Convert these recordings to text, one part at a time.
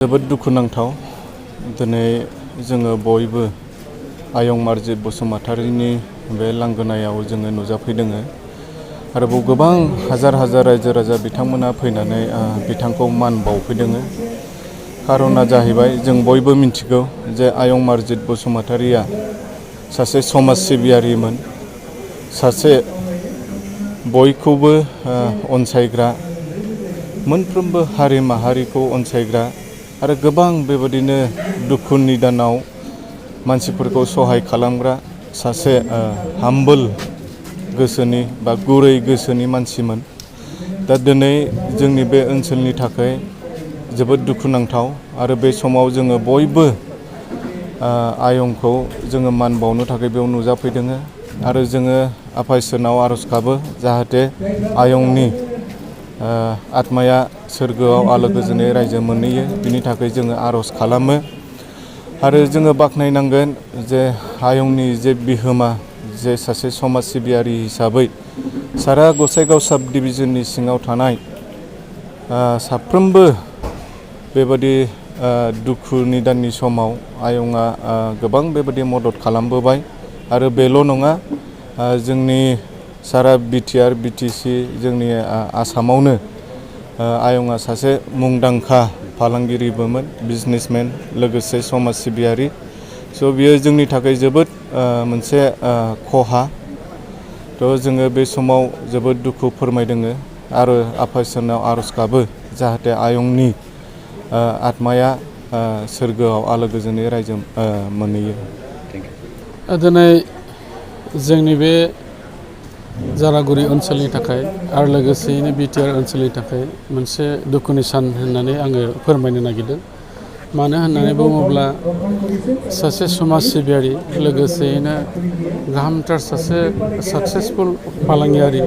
जोबोद दुखुनांथाव दिनै जोङो बयबो आयं मार्जित बसुमतारीनि बे लांगोनायाव जोङो नुजाफैदों आरोबाव गोबां हाजार हाजार रायजो राजा बिथांमोना फैनानै बिथांखौ मान बावफैदों। खारना जाहैबाय जों बयबो मिथिगौ जे आयं मार्जित बसुमतारीया सासे समाज सिबियारिमोन, सासे बयखौबो अनसायग्रा, मोनफ्रोमबो हारि माहारिखौ अनसायग्रा आरो गोबां बेबादिनो दुखु निदानाव मानसिफोरखौ सहाय खालामग्रा सासे हाम्बल गोसोनि बा गुरै गोसोनि मानसिमोन। दा दिनै जोंनि बे ओनसोलनि थाखाय जोबोद दुखुनांथाव आरो बे समाव जोङो बयबो आयंखौ जोङो मान बावनो थाखाय बेयाव नुजाफैदों आरो जोङो आफा इसोरनाव आरज गाबो जाहाथे आयंनि आत्माया सोरगोआव आलो गोजोनै रायजो मोनहैयो, बिनि थाखाय जोङो आरज खालामो। आरो जोङो बाख्नायनांगोन जे आयंनि जे बिहोमा, जे सासे समाज सिबियारि हिसाबै सारा गसाइगाव साब डिभिजननि सिङाव थानाय साफ्रोमबो बेबादि दुखु निदाननि समाव आयंआ गोबां बेबादि मदद खालामबोबाय आरो बेल' नङा, जोंनि सारा बिटिआर बिटिसि जोंनि आसामावनो आयंआ सासे मुंदांखा फालांगिरिबोमोन, बिजनेसमेन, लोगोसे समाज सिबियारि। स' बियो जोंनि थाखाय जोबोद मोनसे खहा। थ' जोङो बे समाव जोबोद दुखु फोरमायदों आरो आफा इसोरनाव आरज गाबो जाहाथे आयंनि आत्माया सोरगोआव आलो गोजोनै रायजो मोनहैयो। दिनै जोंनि बे जारागुरि ओनसोलनि थाखाय आरो लोगोसेयैनो बिटिआर ओनसोलनि थाखाय मोनसे दुखुनि सान होननानै आङो फोरमायनो नागिरदों। मानो होननानै बुङोब्ला सासे समाज सिबियारि, लोगोसेयैनो गाहामथार सासे साक्सेसफुल फालांगियारि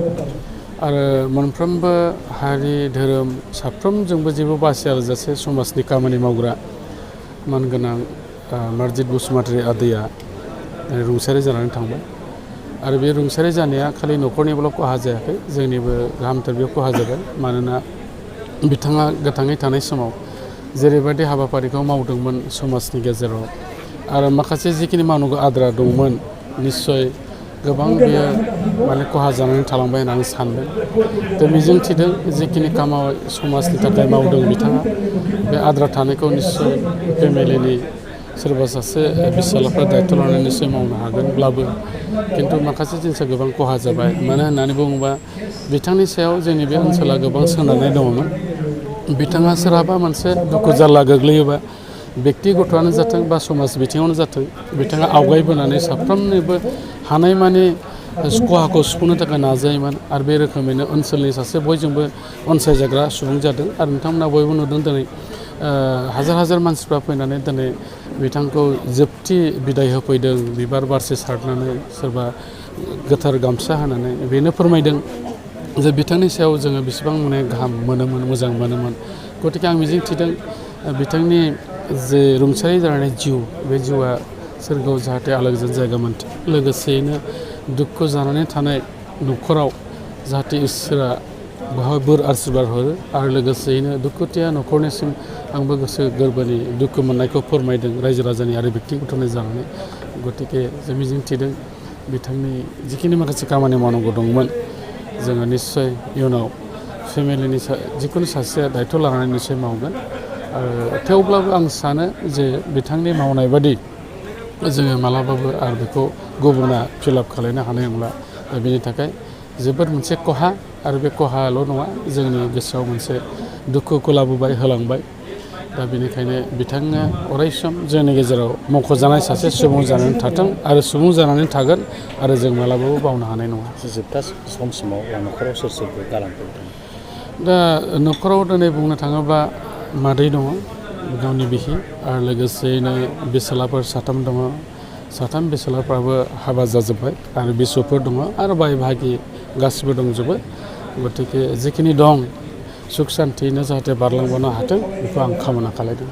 आरो मोनफ्रोमबो हारि धोरोम साफ्रोमजोंबो जेबो बासियाजासे समाजनि खामानि मावग्रा मानगोनां मार्जित बसुमतारी आदैया रुंसारि जानानै थांबाय। आरो बे रुंसारि जानाया खालि न'खरनिल' खहा जायाखै, जोंनिबो गाहामथार बेयाव खहा जाबाय। मानोना बिथाङा गोथाङै थानाय समाव जेरैबायदि हाबाफारिखौ मावदोंमोन समाजनि गेजेराव आरो माखासे जिखिनि मावनांगौ आद्रा दंमोन, निस्सय गोबां बेयो खहा जानानै थालांबाय होननानै सानदों। दा मिजिं थिदों जिखिनि खामानि समाजनि थाखाय मावदों बिथाङा, बे आद्रा थानायखौ निस्सय फेमिलिनि सोरबा सासे बिसालाफ्रा दायथ' लानानै निस्सय मावनो हागोनब्लाबो खिन्थु माखासे जिनिसा गोबां खहा जाबाय। मानो होननानै बुङोबा बिथांनि सायाव जोंनि बे ओनसोला गोबां सोनारनाय दङमोन। बिथाङा सोरहाबा मोनसे दुखु जारला गोग्लैयोबा बेक्तिगत'आनो जाथों बा समाज बिथिङावनो जाथों, बिथाङा आवगायबोनानै साफ्रोमनोबो हानायमानि खहाखौ सुफुंनो थाखाय नाजायोमोन आरो बे रोखोमैनो ओनसोलनि सासे बयजोंबो अनसायजाग्रा सुबुं जादों। आरो नोंथांमोना बयबो नुदों दिनै हाजार हाजार मानसिफ्रा फैनानै दिनै बिथांखौ जोबथि बिदाय होफैदों, बिबार बारसे सारनानै, सोरबा गोथार गामसा होनानै। बेनो फोरमायदों जे बिथांनि सायाव जोङो बेसेबां गाहाम मोनोमोन, मोजां मोनोमोन। गतिके आं मिजिं थिदों बिथांनि जे रुंसारि जानाय जिउ, बे जिउआ सोरगोआव जाहाथे आलो गोजोन जायगा मोनथों। लोगोसेयैनो दुखु जानानै थानाय न'खराव जाहाथे इसोरा बेवहाय बोर आशिर्बाद हरो आरो लोगोसेयैनो दुखुथिया न'खरनिसिम आंबो गोसो गोरबोनि दुखु मोननायखौ फोरमायदों रायजो राजानि आरो बेक्तिगत'नि जानानै। गतिके जों मिजिं थिदों बिथांनि जिखिनि माखासे खामानि मावनांगौ दंमोन, जोङो निस्सय इयुनाव फेमिलिनि जिखुनु सासेया दायथ' लानानै निस्सय मावगोन। थेवब्लाबो आं सानो जे बिथांनि मावनाय बादि जोङो मालाबाबो आरो बेखौ गुबुना फिलाप खालायनो हानाय नंला। दा बेनि थाखाय जोबोद मोनसे खहा आरो बे खहाल' नङा, जोंनि गोसोआव मोनसे दुखुखौ लाबोबाय, होलांबाय। दा बेनिखायनो बिथाङा अरायसम जोंनि गेजेराव मख'जानाय सासे सुबुं जानानै थाथों आरो सुबुं जानानै थागोन आरो जों मालाबाबो बावनो हानाय नङा। जोबथा समसिमाव न'खराव सोर सोरखौ गालांखो? दा न'खराव दिनै बुंनो थाङोब्ला मादै दङ, गावनि बिसि, आरो लोगोसेयैनो बिसालाफोर साथाम दङ। साथाम बिसालाफ्राबो हाबा जाजोब्बाय आरो बिसुफोर दङ आरो बाय बाहागि गासिबो दंजोबो। गतिके जिखिनि दं सुख सान्थियैनो जाहाथे बारलांबानो हाथों, बेखौ आं कामना खालायदों।